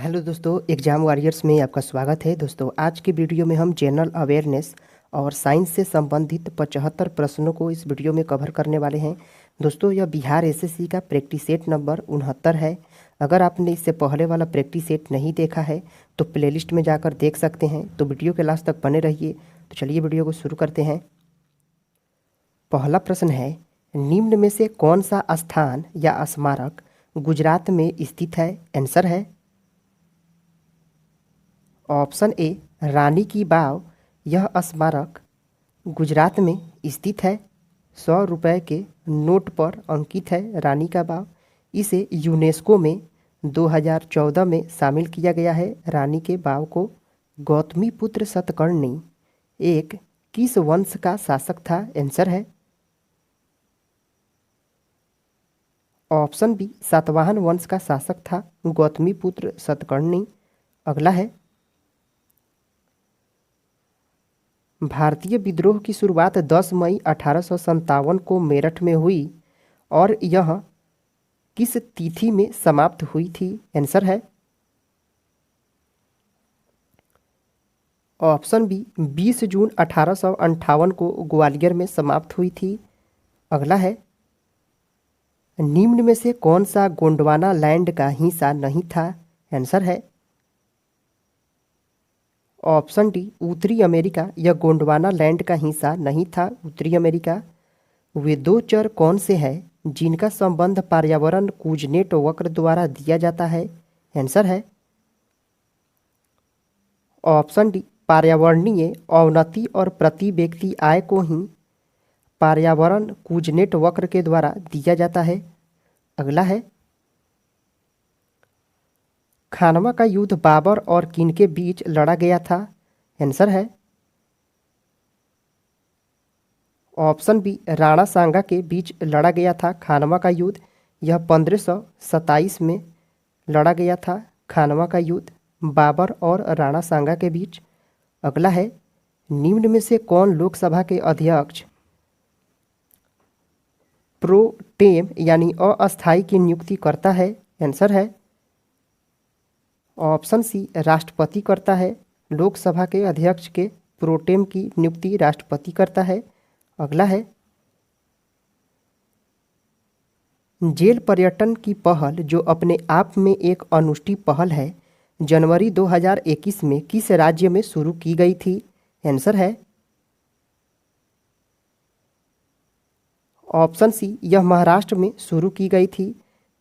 Hello दोस्तों, exam warriors में आपका स्वागत है। दोस्तों, आज के वीडियो में हम जनरल अवेयरनेस और साइंस से संबंधित 75 प्रश्नों को इस वीडियो में कवर करने वाले हैं। दोस्तों, यह बिहार एसएससी का प्रैक्टिस सेट नंबर 69 है। अगर आपने इससे पहले वाला प्रैक्टिस सेट नहीं देखा है तो प्लेलिस्ट में जाकर देख सकते हैं। तो वीडियो के लास्ट तक बने रहिए। तो चलिए वीडियो को शुरू करते हैं। पहला प्रश्न है, निम्न में से कौन सा स्थान या स्मारक गुजरात में स्थित है? आंसर है ऑप्शन ए रानी की बाव। यह स्मारक गुजरात में स्थित है। 100 रुपये के नोट पर अंकित है रानी का बाव। इसे यूनेस्को में 2014 में शामिल किया गया है। रानी के बाव को गौतमीपुत्र सतकर्णी एक किस वंश का शासक था? आंसर है ऑप्शन बी सातवाहन वंश का शासक था गौतमीपुत्र सतकर्णी। अगला है, भारतीय विद्रोह की शुरुआत 10 मई 1857 को मेरठ में हुई और यह किस तिथि में समाप्त हुई थी? आंसर है ऑप्शन बी 20 जून 1858 को ग्वालियर में समाप्त हुई थी। अगला है, निम्न में से कौन सा गोंडवाना लैंड का हिस्सा नहीं था? आंसर है ऑप्शन डी उत्तरी अमेरिका। यह गोंडवाना लैंड का हिस्सा नहीं था उत्तरी अमेरिका। वे दो चर कौन से हैं जिनका संबंध पर्यावरण कूजनेट वक्र द्वारा दिया जाता है? आंसर है ऑप्शन डी पर्यावरणीय अवनति और प्रति व्यक्ति आय को ही पर्यावरण कूजनेट वक्र के द्वारा दिया जाता है। अगला है, खानवा का युद्ध बाबर और किनके बीच लड़ा गया था? आंसर है ऑप्शन बी राणा सांगा के बीच लड़ा गया था खानवा का युद्ध। यह 1527 में लड़ा गया था खानवा का युद्ध बाबर और राणा सांगा के बीच। अगला है, निम्न में से कौन लोकसभा के अध्यक्ष प्रो टेम यानी अस्थायी की नियुक्ति करता है? आंसर है ऑप्शन सी राष्ट्रपति करता है। लोकसभा के अध्यक्ष के प्रोटेम की नियुक्ति राष्ट्रपति करता है। अगला है, जेल पर्यटन की पहल जो अपने आप में एक अनुष्ठित पहल है, जनवरी 2021 में किस राज्य में शुरू की गई थी? आंसर है ऑप्शन सी यह महाराष्ट्र में शुरू की गई थी।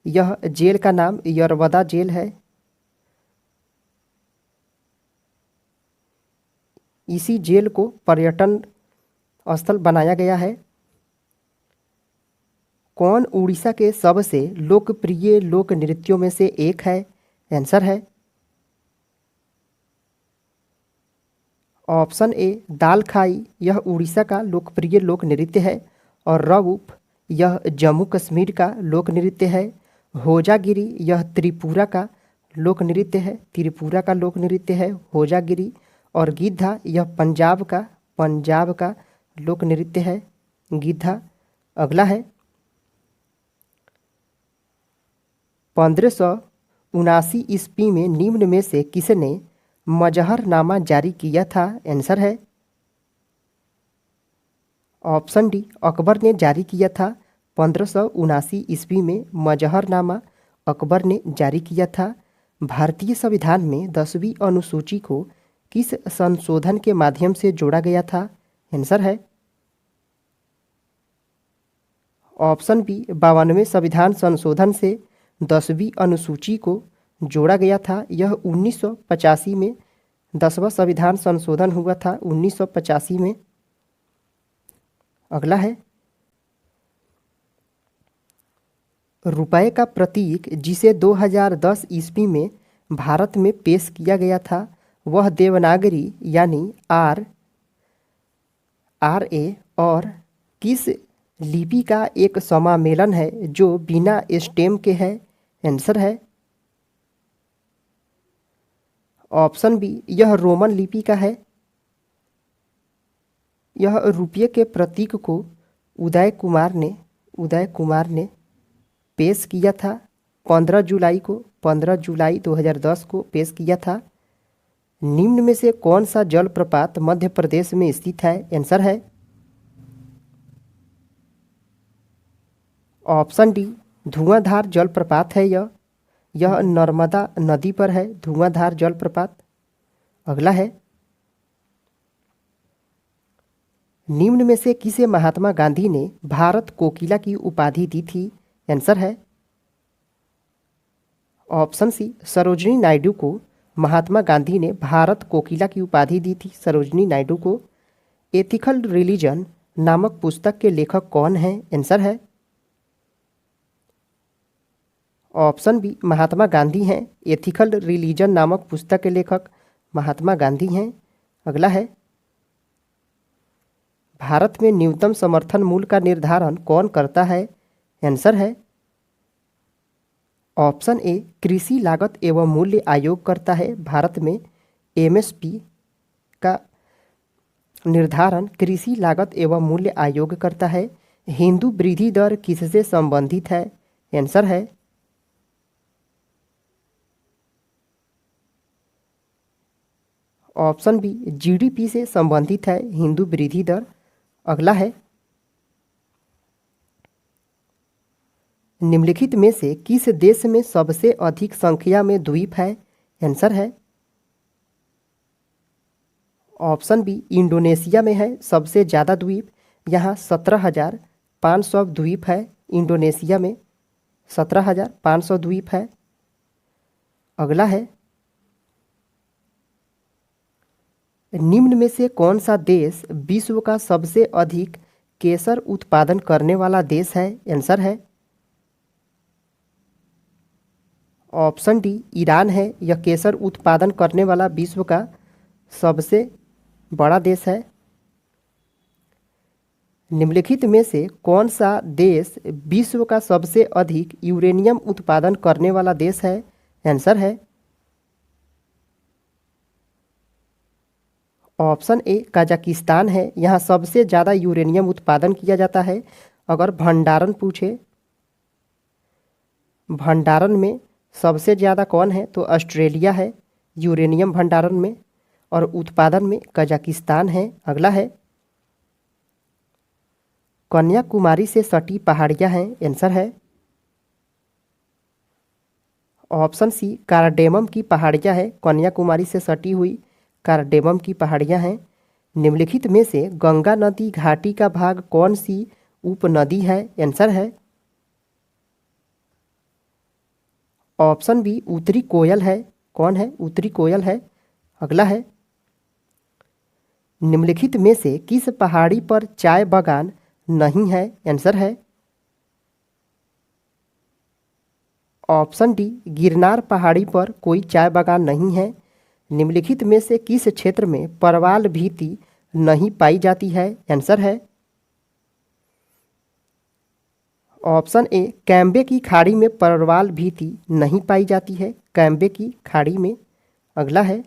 यह जेल का नाम यरवदा जेल है। इसी जेल को पर्यटन स्थल बनाया गया है। कौन उड़ीसा के सबसे लोकप्रिय लोक नृत्यों में से एक है? आंसर है ऑप्शन ए दाल खाई। यह उड़ीसा का लोकप्रिय लोक नृत्य है। और रऊफ यह जम्मू कश्मीर का लोक नृत्य है। होजागिरी यह त्रिपुरा का लोक नृत्य है। त्रिपुरा का लोक नृत्य है होजागिरी। और गिद्धा यह पंजाब का लोक नृत्य है गिद्धा। अगला है, 1579 ईस्वी में निम्न में से किसने मजहरनामा जारी किया था? आंसर है ऑप्शन डी अकबर ने जारी किया था। 1579 ईस्वी में मजहरनामा अकबर ने जारी किया था। भारतीय संविधान में 10वीं अनुसूची को किस संशोधन के माध्यम से जोड़ा गया था? आंसर है ऑप्शन बी 52वें संविधान संशोधन से 10वीं अनुसूची को जोड़ा गया था। यह 1985 में 10वां संविधान संशोधन हुआ था 1985 में। अगला है, रुपए का प्रतीक जिसे 2010 ईस्वी में भारत में पेश किया गया था वह देवनागरी यानी RA और किस लिपि का एक समामेलन है जो बिना स्टेम के है? आंसर है ऑप्शन बी यह रोमन लिपि का है। यह रुपये के प्रतीक को उदय कुमार ने पेश किया था 15 जुलाई को 15 जुलाई 2010 को पेश किया था। निम्न में से कौन सा जलप्रपात मध्य प्रदेश में स्थित है? आंसर है ऑप्शन डी धुआंधार जलप्रपात है। यह नर्मदा नदी पर है धुआंधार जलप्रपात। अगला है, निम्न में से किसे महात्मा गांधी ने भारत कोकिला की उपाधि दी थी? आंसर है ऑप्शन सी सरोजिनी नायडू को महात्मा गांधी ने भारत कोकिला की उपाधि दी थी सरोजिनी नायडू को। एथिकल रिलीजन नामक पुस्तक के लेखक कौन हैं? आंसर है ऑप्शन बी महात्मा गांधी हैं। एथिकल रिलीजन नामक पुस्तक के लेखक महात्मा गांधी हैं। अगला है, भारत में न्यूनतम समर्थन मूल्य का निर्धारण कौन करता है? आंसर है ऑप्शन ए कृषि लागत एवं मूल्य आयोग करता है। भारत में एमएसपी का निर्धारण कृषि लागत एवं मूल्य आयोग करता है। हिंदू वृद्धि दर किससे संबंधित है? आंसर है ऑप्शन बी जीडीपी से संबंधित है हिंदू वृद्धि दर। अगला है, निम्नलिखित में से किस देश में सबसे अधिक संख्या में द्वीप है? आंसर है ऑप्शन बी इंडोनेशिया में है सबसे ज़्यादा द्वीप। यहाँ 17,500 द्वीप है। इंडोनेशिया में 17,500 द्वीप है। अगला है, निम्न में से कौन सा देश विश्व का सबसे अधिक केसर उत्पादन करने वाला देश है? आंसर है ऑप्शन डी ईरान है। यह केसर उत्पादन करने वाला विश्व का सबसे बड़ा देश है। निम्नलिखित में से कौन सा देश विश्व का सबसे अधिक यूरेनियम उत्पादन करने वाला देश है? आंसर है ऑप्शन ए कजाकिस्तान है। यहाँ सबसे ज़्यादा यूरेनियम उत्पादन किया जाता है। अगर भंडारण पूछे भंडारण में सबसे ज़्यादा कौन है तो ऑस्ट्रेलिया है यूरेनियम भंडारण में, और उत्पादन में कजाकिस्तान है। अगला है, कन्याकुमारी से सटी पहाड़ियाँ हैं। आंसर है ऑप्शन सी कार्डेमम की पहाड़ियाँ है। कन्याकुमारी से सटी हुई कार्डेमम की पहाड़ियाँ हैं। निम्नलिखित में से गंगा नदी घाटी का भाग कौन सी उपनदी है? आंसर है ऑप्शन बी उत्तरी कोयल है। कौन है? उत्तरी कोयल है। अगला है, निम्नलिखित में से किस पहाड़ी पर चाय बागान नहीं है? आंसर है ऑप्शन डी गिरनार पहाड़ी पर कोई चाय बागान नहीं है। निम्नलिखित में से किस क्षेत्र में परवाल भीति नहीं पाई जाती है? आंसर है ऑप्शन ए कैम्बे की खाड़ी में परवाल भीति नहीं पाई जाती है कैम्बे की खाड़ी में। अगला है,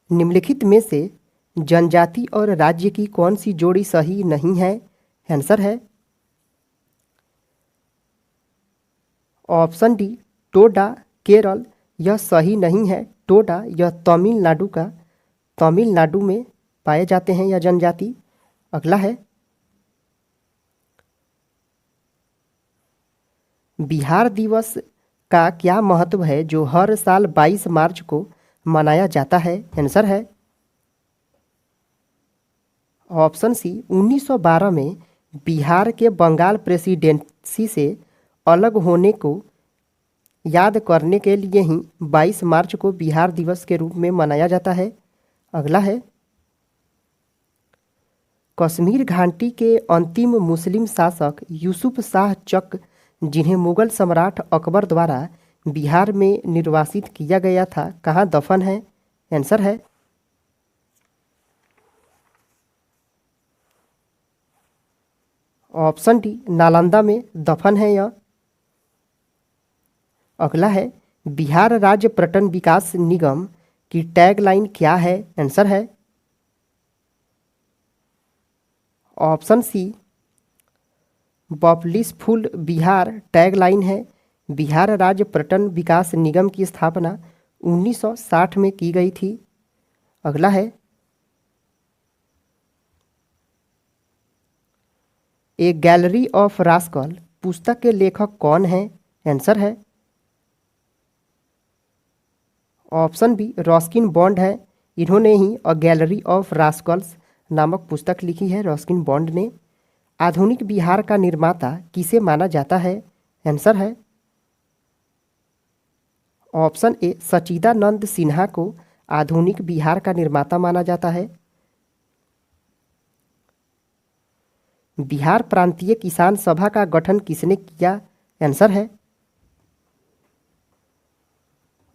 निम्नलिखित में से जनजाति और राज्य की कौन सी जोड़ी सही नहीं है? आंसर है ऑप्शन डी टोडा केरल। यह सही नहीं है। टोडा यह तमिलनाडु में पाए जाते हैं यह जनजाति। अगला है, बिहार दिवस का क्या महत्व है जो हर साल 22 मार्च को मनाया जाता है? आंसर है ऑप्शन सी 1912 में बिहार के बंगाल प्रेसिडेंसी से अलग होने को याद करने के लिए ही 22 मार्च को बिहार दिवस के रूप में मनाया जाता है। अगला है, कश्मीर घाटी के अंतिम मुस्लिम शासक यूसुफ शाह चक जिन्हें मुगल सम्राट अकबर द्वारा बिहार में निर्वासित किया गया था कहाँ दफन है? आंसर है ऑप्शन डी नालंदा में दफन है यह। अगला है, बिहार राज्य पर्यटन विकास निगम की टैगलाइन क्या है? आंसर है ऑप्शन सी बपलिसफुल बिहार टैगलाइन है बिहार राज्य पर्यटन विकास निगम की स्थापना 1960 में की गई थी। अगला है ए गैलरी ऑफ रास्कल पुस्तक के लेखक कौन हैं? आंसर है ऑप्शन बी रस्किन बॉन्ड है। इन्होंने ही अ गैलरी ऑफ रास्कल्स नामक पुस्तक लिखी है, रस्किन बॉन्ड ने। आधुनिक बिहार का निर्माता किसे माना जाता है? आंसर है ऑप्शन ए सच्चिदानंद सिन्हा को आधुनिक बिहार का निर्माता माना जाता है। बिहार प्रांतीय किसान सभा का गठन किसने किया? आंसर है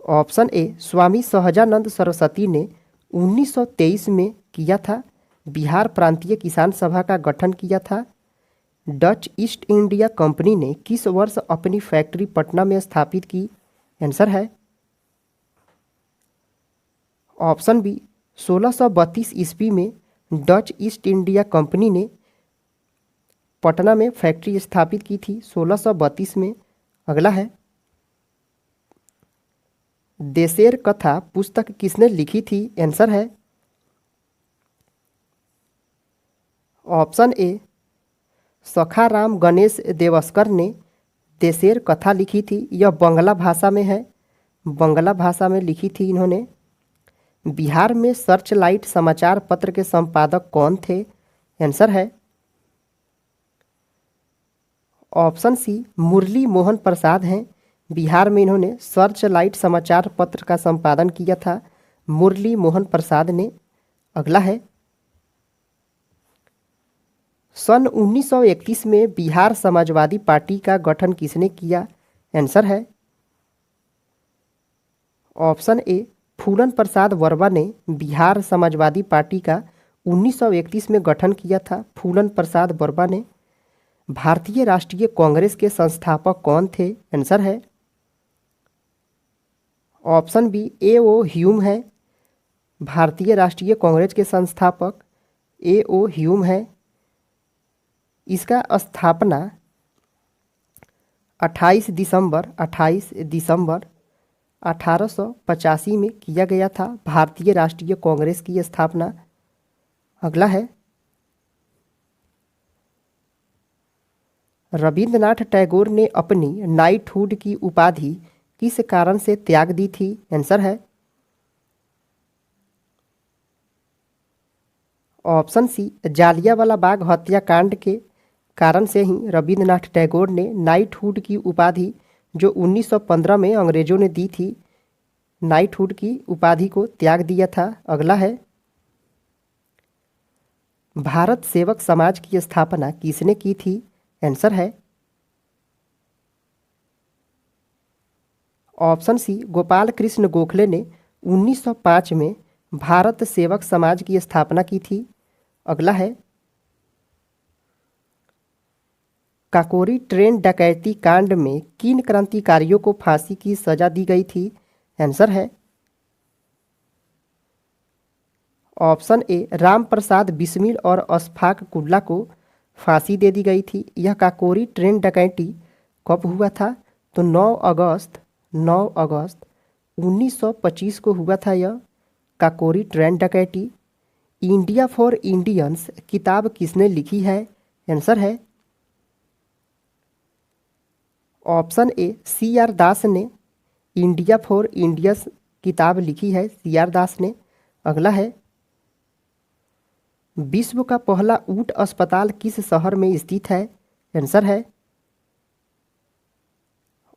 ऑप्शन ए स्वामी सहजानंद सरस्वती ने 1923 में किया था। बिहार प्रांतीय किसान सभा का गठन किया था। डच ईस्ट इंडिया कंपनी ने किस वर्ष अपनी फैक्ट्री पटना में स्थापित की? आंसर है ऑप्शन बी 1632 ईस्वी में डच ईस्ट इंडिया कंपनी ने पटना में फैक्ट्री स्थापित की थी 1632 में। अगला है देशेर कथा पुस्तक किसने लिखी थी? आंसर है ऑप्शन ए सखाराम गणेश देवस्कर ने देशेर कथा लिखी थी। यह बंगला भाषा में है, बंगला भाषा में लिखी थी इन्होंने। बिहार में सर्च लाइट समाचार पत्र के संपादक कौन थे? आंसर है ऑप्शन सी मुरली मोहन प्रसाद हैं। बिहार में इन्होंने सर्च लाइट समाचार पत्र का संपादन किया था मुरली मोहन प्रसाद ने। अगला है सन 1931 में बिहार समाजवादी पार्टी का गठन किसने किया? आंसर है ऑप्शन ए फूलन प्रसाद वर्मा ने बिहार समाजवादी पार्टी का 1931 में गठन किया था, फूलन प्रसाद वर्मा ने। भारतीय राष्ट्रीय कांग्रेस के संस्थापक कौन थे? आंसर है ऑप्शन बी ए ओ ह्यूम है। भारतीय राष्ट्रीय कांग्रेस के संस्थापक ए ओ ह्यूम है। इसका स्थापना 28 दिसंबर 1885 में किया गया था, भारतीय राष्ट्रीय कांग्रेस की स्थापना। अगला है रविंद्रनाथ टैगोर ने अपनी नाइटहुड की उपाधि किस कारण से त्याग दी थी? आंसर है ऑप्शन सी जालियांवाला बाग हत्याकांड के कारण से ही रविंद्रनाथ टैगोर ने नाइटहुड की उपाधि जो 1915 में अंग्रेजों ने दी थी, नाइटहुड की उपाधि को त्याग दिया था। अगला है भारत सेवक समाज की स्थापना किसने की थी? आंसर है ऑप्शन सी गोपाल कृष्ण गोखले ने 1905 में भारत सेवक समाज की स्थापना की थी। अगला है काकोरी ट्रेन डकैती कांड में किन क्रांतिकारियों को फांसी की सजा दी गई थी? आंसर है ऑप्शन ए राम प्रसाद बिस्मिल और अशफाक कुल्ला को फांसी दे दी गई थी। यह काकोरी ट्रेन डकैती कब हुआ था? तो 9 अगस्त 1925 को हुआ था यह काकोरी ट्रेन डकैती। इंडिया फॉर इंडियंस किताब किसने लिखी है? आंसर है ऑप्शन ए सी आर दास ने इंडिया फॉर इंडियंस किताब लिखी है, सी आर दास ने। अगला है विश्व का पहला ऊंट अस्पताल किस शहर में स्थित है? आंसर है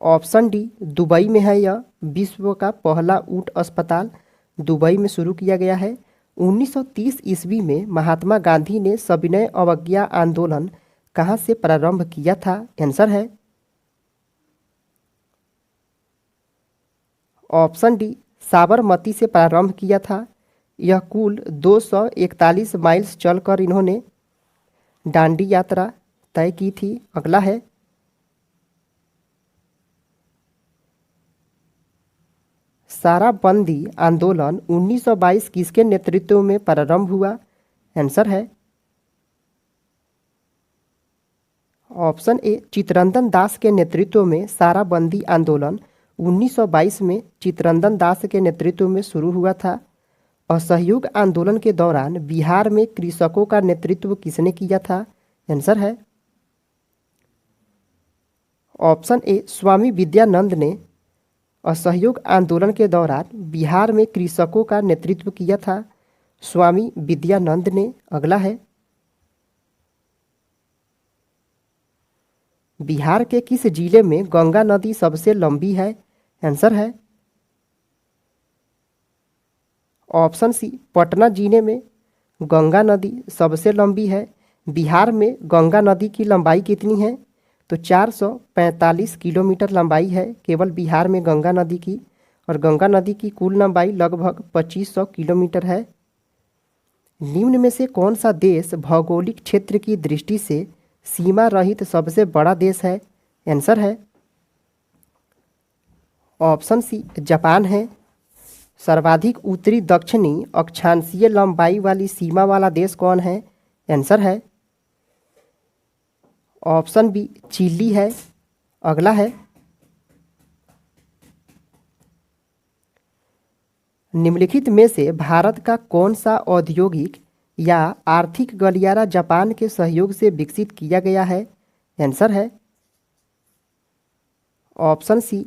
ऑप्शन डी दुबई में है। यह विश्व का पहला ऊंट अस्पताल दुबई में शुरू किया गया है। 1930 ईस्वी में महात्मा गांधी ने सविनय अवज्ञा आंदोलन कहाँ से प्रारंभ किया था? आंसर है ऑप्शन डी साबरमती से प्रारंभ किया था। यह कुल 241 माइल्स चलकर इन्होंने दांडी यात्रा तय की थी। अगला है साराबंदी आंदोलन 1922 किसके नेतृत्व में प्रारंभ हुआ? आंसर है ऑप्शन ए चित्तरंजन दास के नेतृत्व में साराबंदी आंदोलन 1922 में चित्तरंजन दास के नेतृत्व में शुरू हुआ था। असहयोग आंदोलन के दौरान बिहार में कृषकों का नेतृत्व किसने किया था? आंसर है ऑप्शन ए स्वामी विद्यानंद ने असहयोग आंदोलन के दौरान बिहार में कृषकों का नेतृत्व किया था। स्वामी विद्यानंद ने। अगला है, बिहार के किस जिले में गंगा नदी सबसे लंबी है? आंसर है ऑप्शन सी पटना जिले में गंगा नदी सबसे लंबी है। बिहार में गंगा नदी की लंबाई कितनी है? तो 445 किलोमीटर लंबाई है केवल बिहार में गंगा नदी की, और गंगा नदी की कुल लंबाई लगभग 2500 किलोमीटर है। निम्न में से कौन सा देश भौगोलिक क्षेत्र की दृष्टि से सीमा रहित सबसे बड़ा देश है? आंसर है ऑप्शन सी जापान है। सर्वाधिक उत्तरी दक्षिणी अक्षांशीय लंबाई वाली सीमा वाला देश कौन है? आंसर है ऑप्शन बी चिली है। अगला है, निम्नलिखित में से भारत का कौन सा औद्योगिक या आर्थिक गलियारा जापान के सहयोग से विकसित किया गया है? आंसर है ऑप्शन सी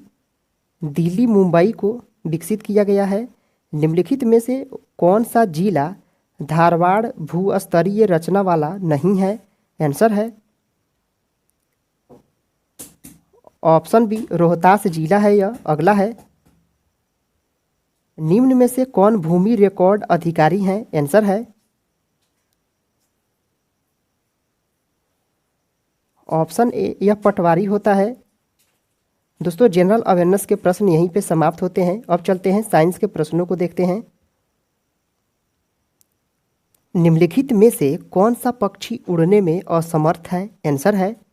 दिल्ली मुंबई को विकसित किया गया है। निम्नलिखित में से कौन सा जिला धारवाड़ भूस्तरीय रचना वाला नहीं है? आंसर है ऑप्शन बी रोहतास जिला है यह। अगला है, निम्न में से कौन भूमि रिकॉर्ड अधिकारी हैं? आंसर है ऑप्शन ए यह पटवारी होता है। दोस्तों, जनरल अवेयरनेस के प्रश्न यहीं पे समाप्त होते हैं। अब चलते हैं साइंस के प्रश्नों को देखते हैं। निम्नलिखित में से कौन सा पक्षी उड़ने में असमर्थ है? आंसर है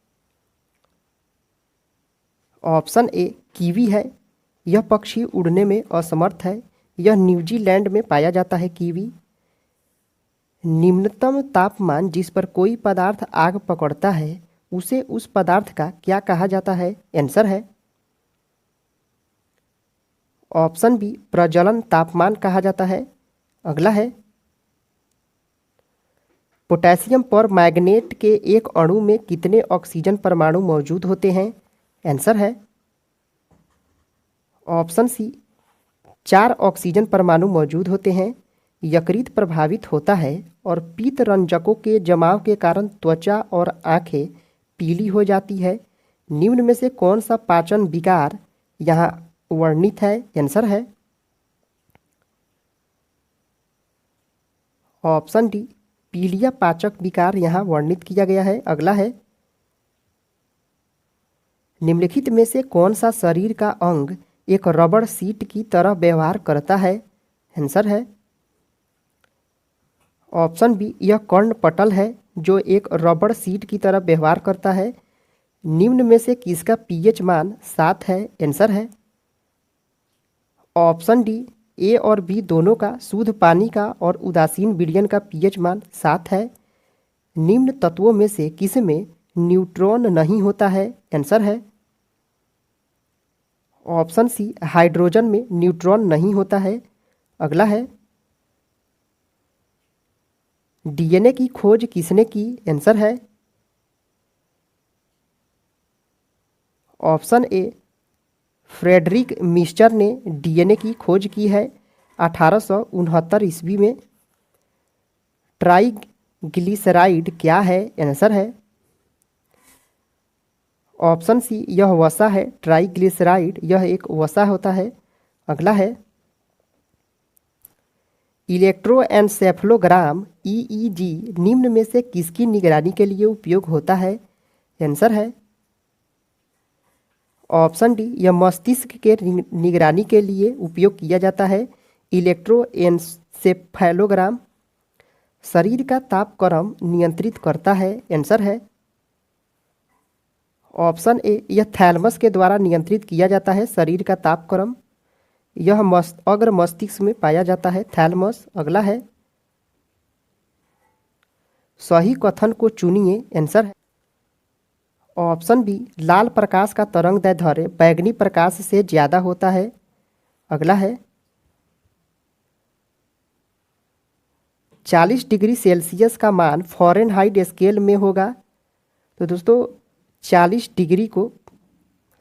ऑप्शन ए कीवी है। यह पक्षी उड़ने में असमर्थ है। यह न्यूजीलैंड में पाया जाता है कीवी। निम्नतम तापमान जिस पर कोई पदार्थ आग पकड़ता है उसे उस पदार्थ का क्या कहा जाता है? आंसर है ऑप्शन बी प्रज्वलन तापमान कहा जाता है। अगला है, पोटेशियम पर मैग्नेट के एक अणु में कितने ऑक्सीजन परमाणु मौजूद होते हैं? आंसर है ऑप्शन सी 4 ऑक्सीजन परमाणु मौजूद होते हैं। यकृत प्रभावित होता है और पीत रंजकों के जमाव के कारण त्वचा और आंखें पीली हो जाती है। निम्न में से कौन सा पाचन विकार यहाँ वर्णित है? आंसर है ऑप्शन डी पीलिया पाचक विकार यहाँ वर्णित किया गया है। अगला है, निम्नलिखित में से कौन सा शरीर का अंग एक रबड़ सीट की तरह व्यवहार करता है? आंसर है ऑप्शन बी यह कर्णपटल है जो एक रबड़ सीट की तरह व्यवहार करता है। निम्न में से किसका पीएच मान 7 है? आंसर है ऑप्शन डी ए और बी दोनों का, शुद्ध पानी का और उदासीन विलयन का पीएच मान 7 है। निम्न तत्वों में से किस में न्यूट्रॉन नहीं होता है? आंसर है ऑप्शन सी हाइड्रोजन में न्यूट्रॉन नहीं होता है। अगला है, डीएनए की खोज किसने की? आंसर है ऑप्शन ए फ्रेडरिक मिस्टर ने डीएनए की खोज की है 1869 ईस्वी में। ट्राइग्लिसराइड क्या है? आंसर है ऑप्शन सी यह वसा है। ट्राइग्लिसराइड यह एक वसा होता है। अगला है, इलेक्ट्रोएन्सेफलोग्राम ईईजी निम्न में से किसकी निगरानी के लिए उपयोग होता है? आंसर है ऑप्शन डी यह मस्तिष्क के निगरानी के लिए उपयोग किया जाता है। इलेक्ट्रोएन्सेफलोग्राम शरीर का तापक्रम नियंत्रित करता है। आंसर है ऑप्शन ए यह थैलमस के द्वारा नियंत्रित किया जाता है शरीर का तापक्रम। यह अग्र मस्तिष्क में पाया जाता है थैलमस। अगला है, सही कथन को चुनिए। आंसर है ऑप्शन बी लाल प्रकाश का तरंग दैर्ध्य बैंगनी प्रकाश से ज़्यादा होता है। अगला है 40 डिग्री सेल्सियस का मान फ़ारेनहाइट स्केल में होगा। तो दोस्तों 40 डिग्री को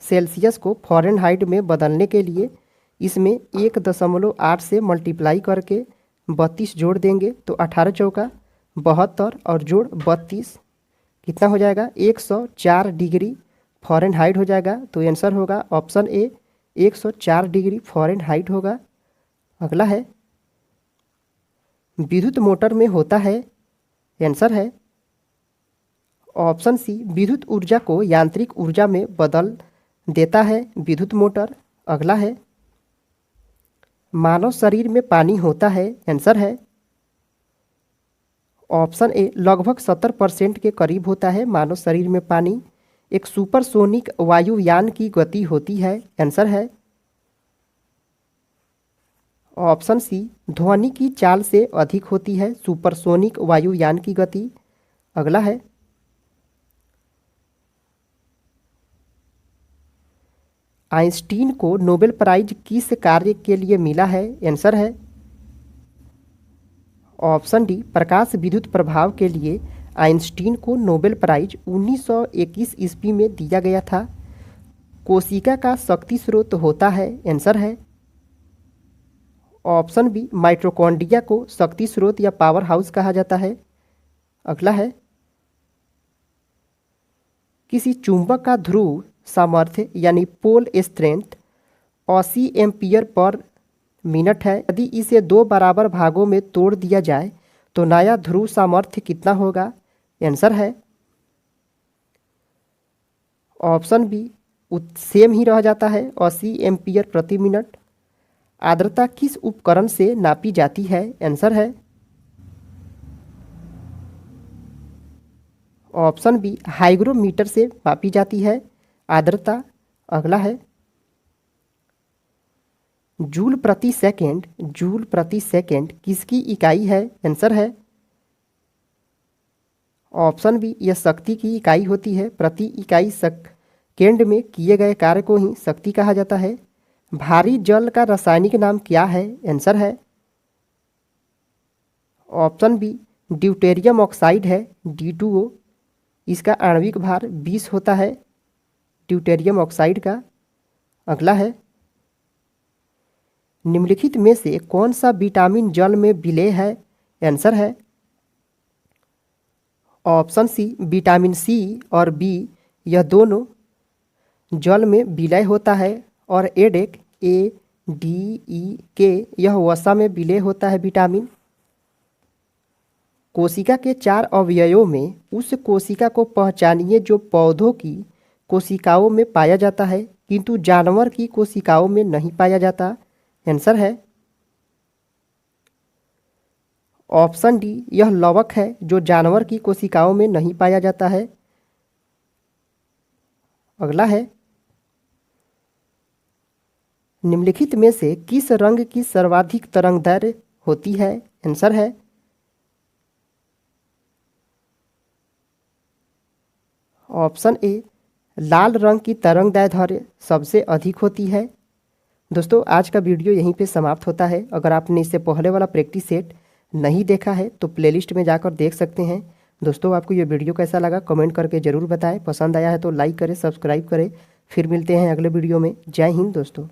सेल्सियस को फ़ारेनहाइट में बदलने के लिए इसमें 1.8 से मल्टीप्लाई करके 32 जोड़ देंगे तो 18 चौका 72 और जोड़ 32 कितना हो जाएगा 104 डिग्री फ़ारेनहाइट हो जाएगा। तो आंसर होगा ऑप्शन ए 104 डिग्री फ़ारेनहाइट होगा। अगला है विद्युत मोटर में होता है। आंसर है ऑप्शन सी विद्युत ऊर्जा को यांत्रिक ऊर्जा में बदल देता है विद्युत मोटर। अगला है मानव शरीर में पानी होता है। आंसर है ऑप्शन ए लगभग 70% के करीब होता है मानव शरीर में पानी। एक सुपरसोनिक वायुयान की गति होती है। आंसर है ऑप्शन सी ध्वनि की चाल से अधिक होती है सुपरसोनिक वायुयान की गति। अगला है आइंस्टीन को नोबेल प्राइज किस कार्य के लिए मिला है। आंसर है ऑप्शन डी प्रकाश विद्युत प्रभाव के लिए आइंस्टीन को नोबेल प्राइज 1921 ईस्वी में दिया गया था। कोशिका का शक्ति स्रोत होता है। आंसर है ऑप्शन बी माइटोकॉन्ड्रिया को शक्ति स्रोत या पावर हाउस कहा जाता है। अगला है किसी चुंबक का ध्रुव सामर्थ्य यानी पोल स्ट्रेंथ 80 एम्पियर पर मिनट है। यदि इसे 2 बराबर भागों में तोड़ दिया जाए तो नया ध्रुव सामर्थ्य कितना होगा। आंसर है ऑप्शन बी सेम ही रह जाता है 80 एम्पियर प्रति मिनट। आर्द्रता किस उपकरण से नापी जाती है। आंसर है ऑप्शन बी हाइग्रोमीटर से मापी जाती है आर्द्रता। अगला है जूल प्रति सेकंड किसकी इकाई है। आंसर है ऑप्शन बी यह शक्ति की इकाई होती है। प्रति इकाई सेकंड में किए गए कार्य को ही शक्ति कहा जाता है। भारी जल का रासायनिक नाम क्या है। आंसर है ऑप्शन बी ड्यूटेरियम ऑक्साइड है D2O। इसका आणविक भार 20 होता है ड्यूटेरियम ऑक्साइड का। अगला है निम्नलिखित में से कौन सा विटामिन जल में विलेय है। आंसर है ऑप्शन सी विटामिन सी और बी यह दोनों जल में विलय होता है। और एडेक ADEK यह वसा में विलय होता है विटामिन। कोशिका के 4 अवयवों में उस कोशिका को पहचानिए जो पौधों की कोशिकाओं में पाया जाता है किंतु जानवर की कोशिकाओं में नहीं पाया जाता। आंसर है ऑप्शन डी यह लवक है जो जानवर की कोशिकाओं में नहीं पाया जाता है। अगला है निम्नलिखित में से किस रंग की सर्वाधिक तरंगदैर्घ्य होती है। आंसर है ऑप्शन ए लाल रंग की तरंगदैर्घ्य सबसे अधिक होती है। दोस्तों आज का वीडियो यहीं पे समाप्त होता है। अगर आपने इससे पहले वाला प्रैक्टिस सेट नहीं देखा है तो प्लेलिस्ट में जाकर देख सकते हैं। दोस्तों आपको ये वीडियो कैसा लगा कमेंट करके ज़रूर बताएं। पसंद आया है तो लाइक करें, सब्सक्राइब करें। फिर मिलते हैं अगले वीडियो में। जय हिंद दोस्तों।